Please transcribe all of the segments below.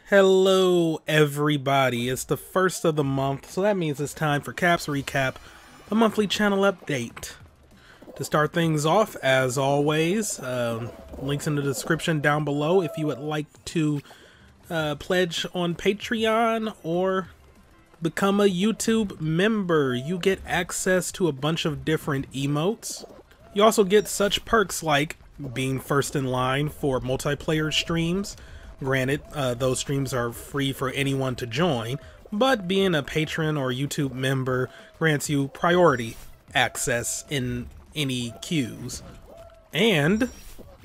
Hello everybody, it's the first of the month, so that means it's time for Cap's Recap, a monthly channel update. To start things off, as always, links in the description down below if you would like to pledge on Patreon or become a YouTube member. You get access to a bunch of different emotes. You also get such perks like being first in line for multiplayer streams. Granted, those streams are free for anyone to join, but being a patron or YouTube member grants you priority access in any queues. And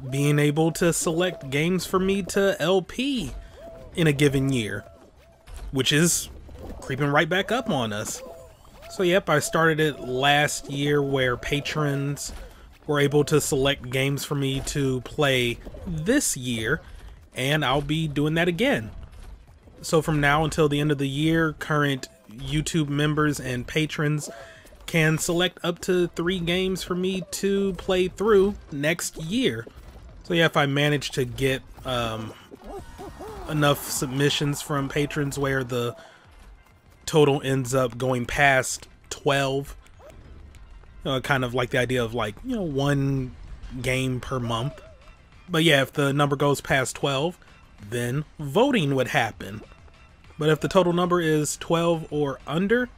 being able to select games for me to LP in a given year, which is creeping right back up on us. So yep, I started it last year where patrons were able to select games for me to play this year, and I'll be doing that again. So from now until the end of the year, current YouTube members and patrons can select up to 3 games for me to play through next year. So yeah, if I manage to get enough submissions from patrons where the total ends up going past 12, kind of like the idea of, like, you know, 1 game per month. But yeah, if the number goes past 12, then voting would happen. But if the total number is 12 or under,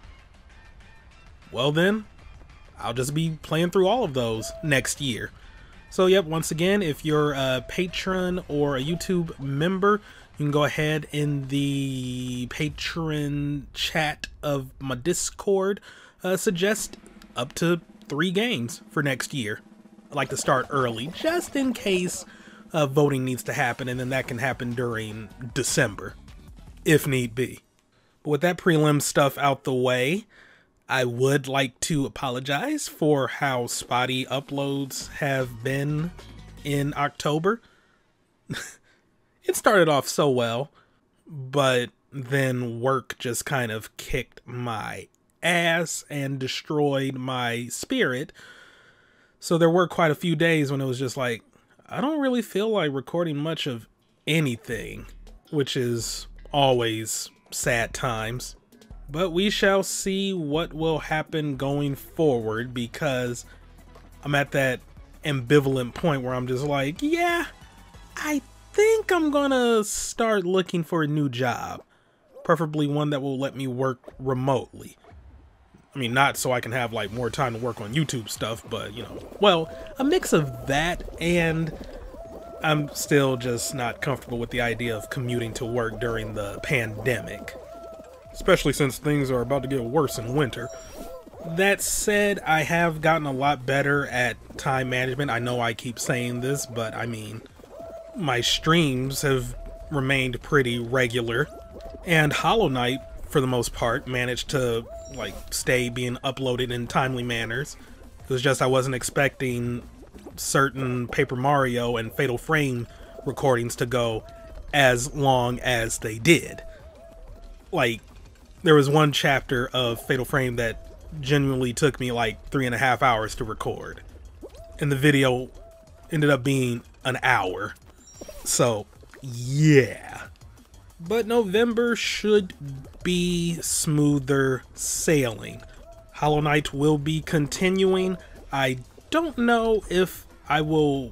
well then, I'll just be playing through all of those next year. So yep, once again, if you're a patron or a YouTube member, you can go ahead in the patron chat of my Discord, suggest up to 3 games for next year. I like to start early, just in case voting needs to happen, and then that can happen during December, if need be. But with that prelim stuff out the way, I would like to apologize for how spotty uploads have been in October. It started off so well, but then work just kind of kicked my ass and destroyed my spirit. So there were quite a few days when it was just like, I don't really feel like recording much of anything, which is always sad times. But we shall see what will happen going forward, because I'm at that ambivalent point where I'm just like, yeah, I think I'm gonna start looking for a new job, preferably one that will let me work remotely. I mean, not so I can have like more time to work on YouTube stuff, but you know, well, a mix of that, and I'm still just not comfortable with the idea of commuting to work during the pandemic, especially since things are about to get worse in winter. That said, I have gotten a lot better at time management. I know I keep saying this, but I mean, my streams have remained pretty regular, and Hollow Knight, for the most part, managed to like stay being uploaded in timely manners. It was just I wasn't expecting certain Paper Mario and Fatal Frame recordings to go as long as they did. Like, there was one chapter of Fatal Frame that genuinely took me like 3.5 hours to record, and the video ended up being an hour. So yeah. But November should be smoother sailing. Hollow Knight will be continuing. I don't know if I will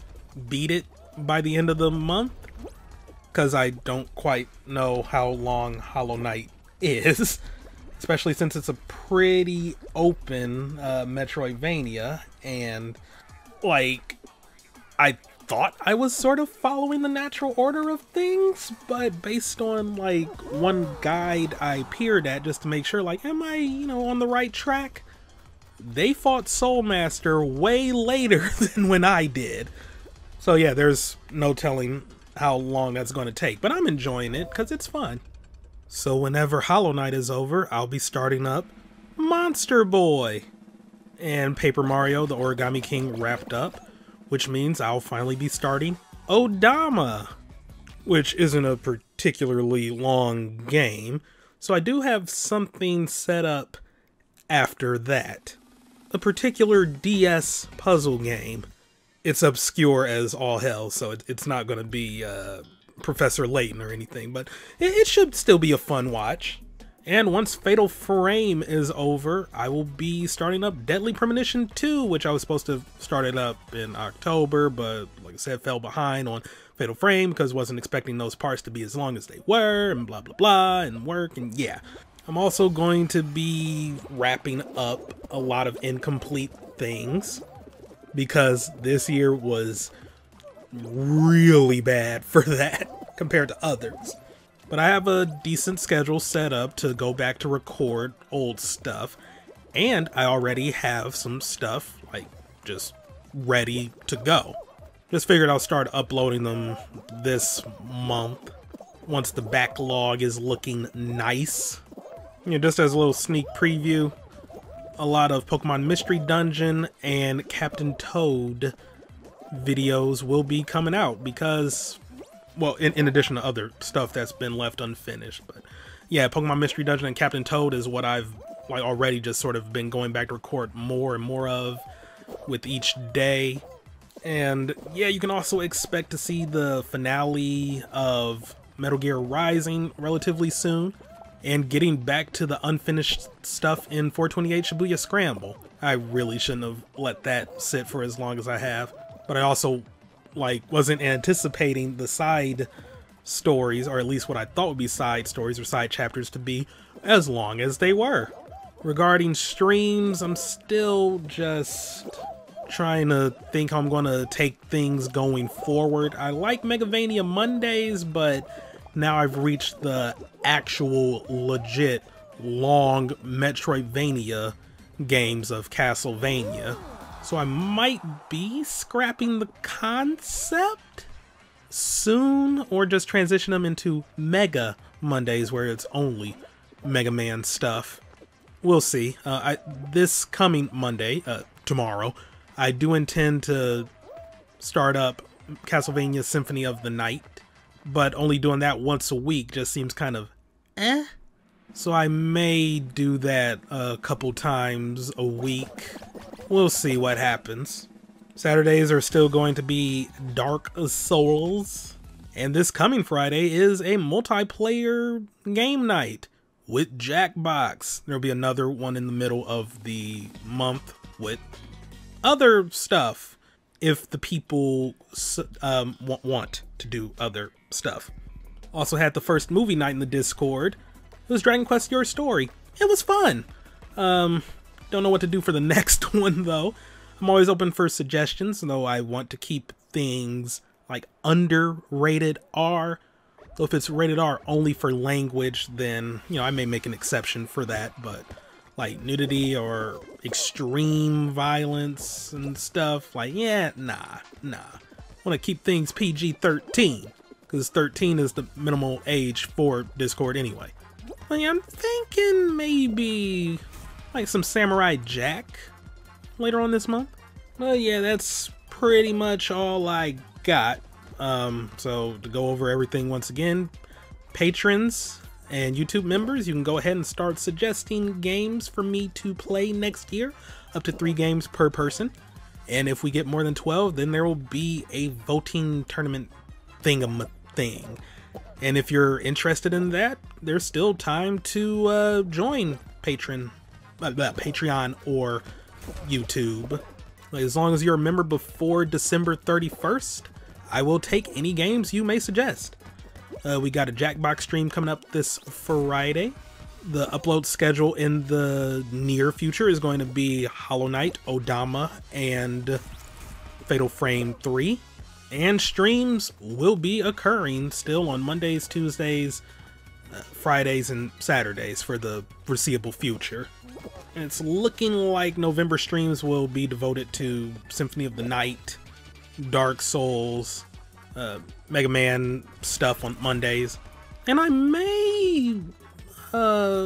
beat it by the end of the month, because I don't quite know how long Hollow Knight is, especially since it's a pretty open Metroidvania, and like, I thought I was sort of following the natural order of things, but based on like one guide I peered at just to make sure, like, am I, you know, on the right track? They fought Soul Master way later than when I did. So yeah, there's no telling how long that's going to take, but I'm enjoying it because it's fun. So whenever Hollow Knight is over, I'll be starting up Monster Boy. And Paper Mario, the Origami King wrapped up, which means I'll finally be starting Odama, which isn't a particularly long game, so I do have something set up after that. A particular DS puzzle game. It's obscure as all hell, so it's not going to be Professor Layton or anything, but it should still be a fun watch. And once Fatal Frame is over, I will be starting up Deadly Premonition 2, which I was supposed to start it up in October, but like I said, fell behind on Fatal Frame because wasn't expecting those parts to be as long as they were, and blah blah blah, and work, and yeah. I'm also going to be wrapping up a lot of incomplete things because this year was really bad for that compared to others. But I have a decent schedule set up to go back to record old stuff, and I already have some stuff like just ready to go. Just figured I'll start uploading them this month once the backlog is looking nice. You know, just as a little sneak preview, a lot of Pokemon Mystery Dungeon and Captain Toad videos will be coming out because, well, in addition to other stuff that's been left unfinished. But yeah, Pokemon Mystery Dungeon and Captain Toad is what I've like already just sort of been going back to record more and more of with each day. And yeah, you can also expect to see the finale of Metal Gear Rising relatively soon, and getting back to the unfinished stuff in 428 Shibuya Scramble. I really shouldn't have let that sit for as long as I have, but I also wasn't anticipating the side stories, or at least what I thought would be side stories or side chapters, to be as long as they were. Regarding streams, I'm still just trying to think how I'm going to take things going forward. I like Megavania Mondays, but now I've reached the actual legit long Metroidvania games of Castlevania. So I might be scrapping the concept soon, or just transition them into Mega Mondays where it's only Mega Man stuff. We'll see. This coming Monday, tomorrow, I do intend to start up Castlevania Symphony of the Night, but only doing that once a week just seems kind of eh. So I may do that a couple times a week. We'll see what happens. Saturdays are still going to be Dark Souls, and this coming Friday is a multiplayer game night with Jackbox. There'll be another one in the middle of the month with other stuff if the people want to do other stuff. Also had the first movie night in the Discord. It was Dragon Quest Your Story. It was fun. Don't know what to do for the next one though. I'm always open for suggestions, though I want to keep things like under rated R. So if it's rated R only for language, then, you know, I may make an exception for that, but like nudity or extreme violence and stuff, like, yeah, nah. I want to keep things PG-13, because 13 is the minimal age for Discord anyway. But yeah, I'm thinking maybe like some Samurai Jack later on this month. But yeah, that's pretty much all I got. So to go over everything once again, patrons and YouTube members, you can go ahead and start suggesting games for me to play next year, up to 3 games per person. And if we get more than 12, then there will be a voting tournament thing. And if you're interested in that, there's still time to join Patreon or YouTube. As long as you're a member before December 31st, I will take any games you may suggest. We got a Jackbox stream coming up this Friday. The upload schedule in the near future is going to be Hollow Knight, Odama, and Fatal Frame 3. And streams will be occurring still on Mondays, Tuesdays, Fridays, and Saturdays for the foreseeable future. And it's looking like November streams will be devoted to Symphony of the Night, Dark Souls, Mega Man stuff on Mondays, and I may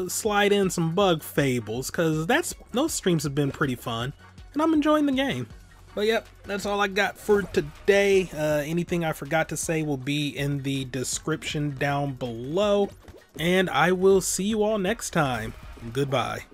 slide in some Bug Fables, because those streams have been pretty fun and I'm enjoying the game. But yep, that's all I got for today. Anything I forgot to say will be in the description down below, and I will see you all next time. Goodbye.